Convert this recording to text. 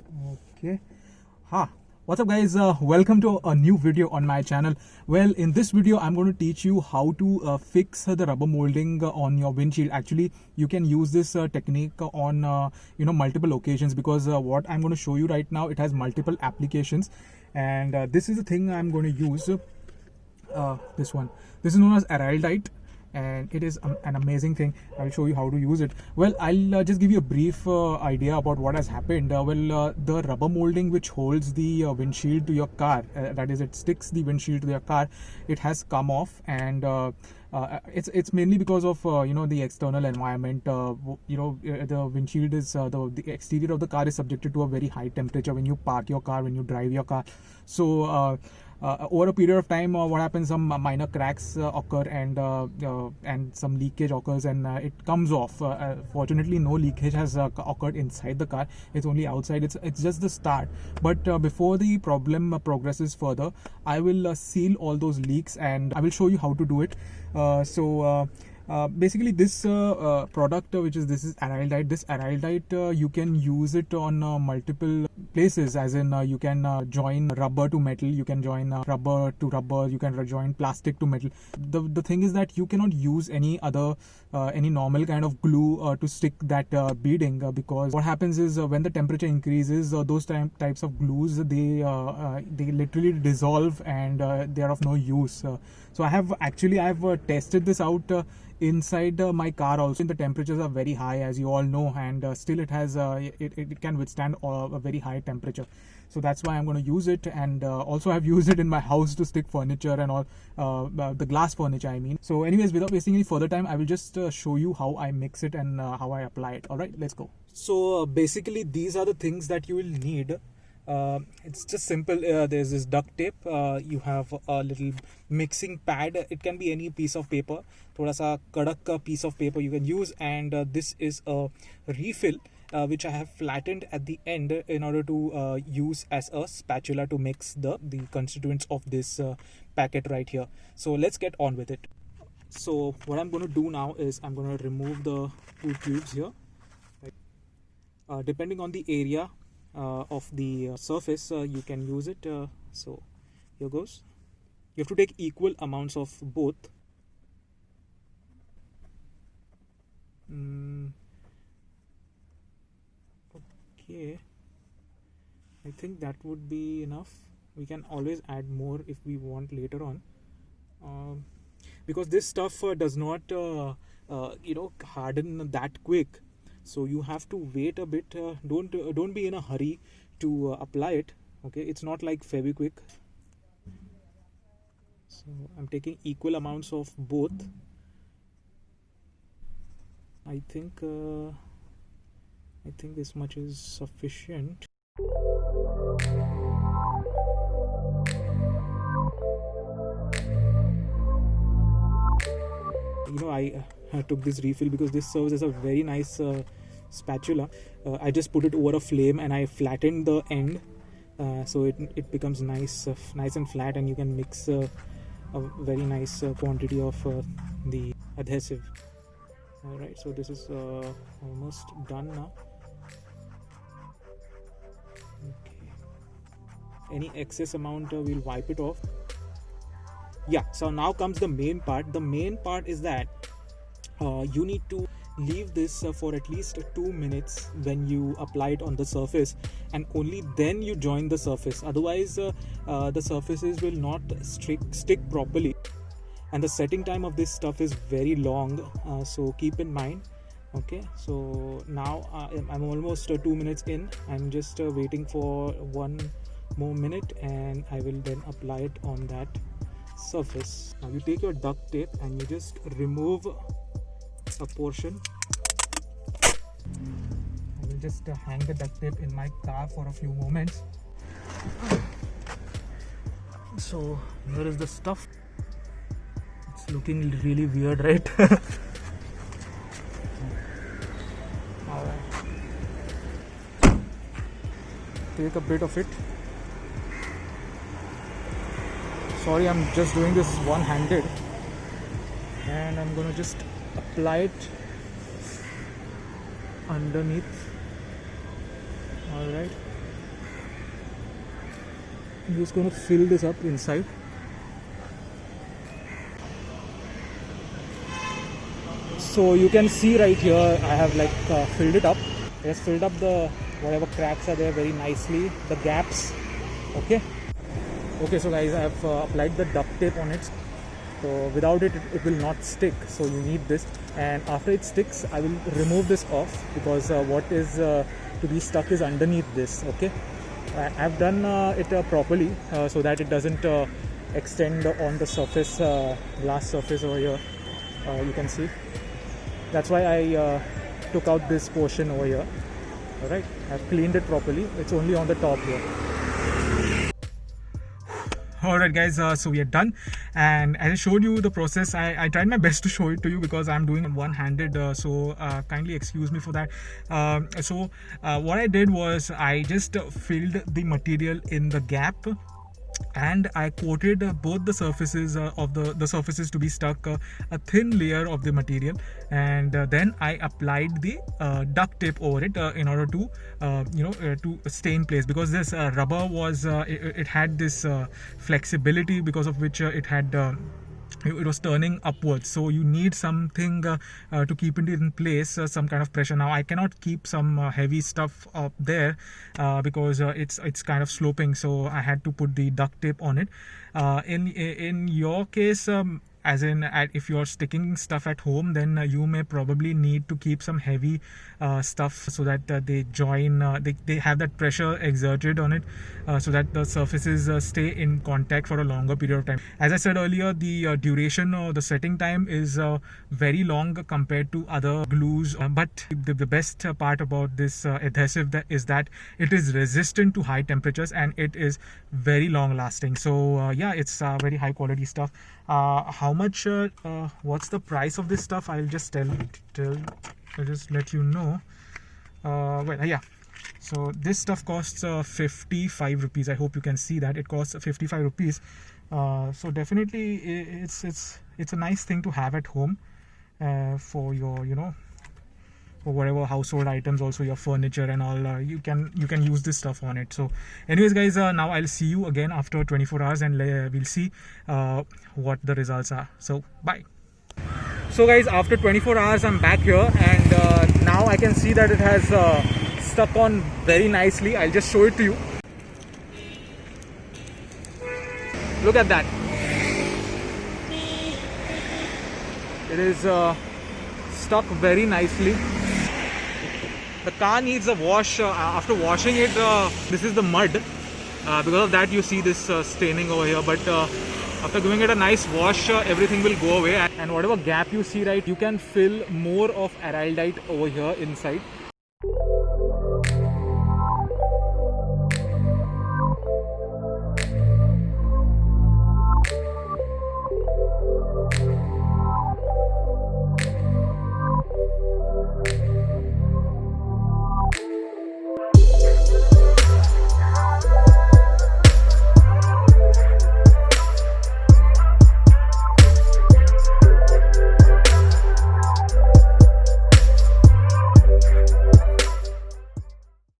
Okay. What's up, guys? Welcome to a new video on my channel. Well, in this video I'm going to teach you how to fix the rubber molding on your windshield. Actually, you can use this technique on multiple occasions, because what I'm going to show you right now, it has multiple applications, and this is the thing I'm going to use. This one, this is known as araldite, and it is an amazing thing. I'll show you how to use it. Well, I'll just give you a brief idea about what has happened. The rubber molding which holds the windshield to your car, that is, it sticks the windshield to your car, it has come off, and it's mainly because of the external environment. The windshield is the exterior of the car is subjected to a very high temperature when you park your car, when you drive your car. So over a period of time, what happens, some minor cracks occur, and some leakage occurs, and it comes off. Fortunately, no leakage has occurred inside the car. It's only outside. It's just the start. But before the problem progresses further, I will seal all those leaks, and I will show you how to do it. Basically, this product, this is araldite. This araldite, you can use it on multiple places, as in you can join rubber to metal, you can join rubber to rubber, you can join plastic to metal. The thing is that you cannot use any other any normal kind of glue to stick that beading, because what happens is, when the temperature increases, those types of glues, they literally dissolve, and they are of no use. So I have tested this out inside my car also. The temperatures are very high, as you all know, and still it has it can withstand a very high temperature. So that's why I'm going to use it, and also I've used it in my house to stick furniture and all, the glass furniture, I mean. So anyways, without wasting any further time, I will just show you how I mix it and how I apply it. All right, let's go. So basically, these are the things that you will need. It's just simple. There's this duct tape, you have a little mixing pad. It can be any piece of paper, thoda sa kadak piece of paper you can use, and this is a refill which I have flattened at the end in order to use as a spatula to mix the constituents of this packet right here. So let's get on with it. So what I'm going to do now is I'm going to remove the two tubes here. Depending on the area of the surface, you can use it. So here goes. You have to take equal amounts of both. Okay, I think that would be enough. We can always add more if we want later on, because this stuff does not harden that quick. So you have to wait a bit. Don't be in a hurry to apply it. Okay, it's not like Fevikwik. So I'm taking equal amounts of both. I think this much is sufficient. I took this refill because this serves as a very nice spatula. I just put it over a flame and I flattened the end, so it becomes nice and flat, and you can mix a very nice quantity of the adhesive. Alright, so this is almost done now. Okay. Any excess amount, we'll wipe it off. Yeah, so now comes the main part. The main part is that you need to leave this for at least 2 minutes when you apply it on the surface, and only then you join the surface. Otherwise, the surfaces will not stick properly, and the setting time of this stuff is very long, so keep in mind. Okay, so now I'm almost 2 minutes in. I'm just waiting for 1 more minute, and I will then apply it on that surface. Now you take your duct tape and you just remove a portion. I will just hang the duct tape in my car for a few moments. So here is the stuff. It's looking really weird, right? Alright. Take a bit of it. Sorry, I'm just doing this one-handed, and I'm gonna just apply it underneath. Alright, I'm just going to fill this up inside. So you can see right here, I have like filled it up. Just filled up the whatever cracks are there very nicely, the gaps. Okay. Okay, so guys, I have applied the duct tape on it. So without it, it will not stick. So you need this. And after it sticks, I will remove this off because what is to be stuck is underneath this. Okay. I've done it properly so that it doesn't extend on the surface, glass surface over here. You can see. That's why I took out this portion over here. Alright, I've cleaned it properly. It's only on the top here. Alright guys, so we are done, and as I showed you the process, I tried my best to show it to you because I'm doing it one-handed, so kindly excuse me for that. What I did was I just filled the material in the gap, and I coated both the surfaces of the surfaces to be stuck a thin layer of the material, and then I applied the duct tape over it in order to to stay in place, because this rubber was it had this flexibility, because of which it had it was turning upwards. So you need something to keep it in place, some kind of pressure. Now I cannot keep some heavy stuff up there because it's kind of sloping, so I had to put the duct tape on it. In your case, as in if you're sticking stuff at home, then you may probably need to keep some heavy stuff so that they join, they have that pressure exerted on it, so that the surfaces stay in contact for a longer period of time. As I said earlier, the duration or the setting time is very long compared to other glues, but the best part about this adhesive is that it is resistant to high temperatures and it is very long lasting. So yeah, it's very high quality stuff. How much what's the price of this stuff? I'll just I'll just let you know. Yeah, so this stuff costs 55 rupees. I hope you can see that it costs 55 rupees. So definitely it's a nice thing to have at home for your for whatever household items, also your furniture and all. You can use this stuff on it. So anyways guys, now I'll see you again after 24 hours and we'll see what the results are. So bye. So guys, after 24 hours I'm back here, and now I can see that it has stuck on very nicely. I'll just show it to you. Look at that. It is stuck very nicely. The car needs a wash. After washing it, this is the mud. Because of that you see this staining over here, but after giving it a nice wash, everything will go away, and whatever gap you see, right, you can fill more of araldite over here inside.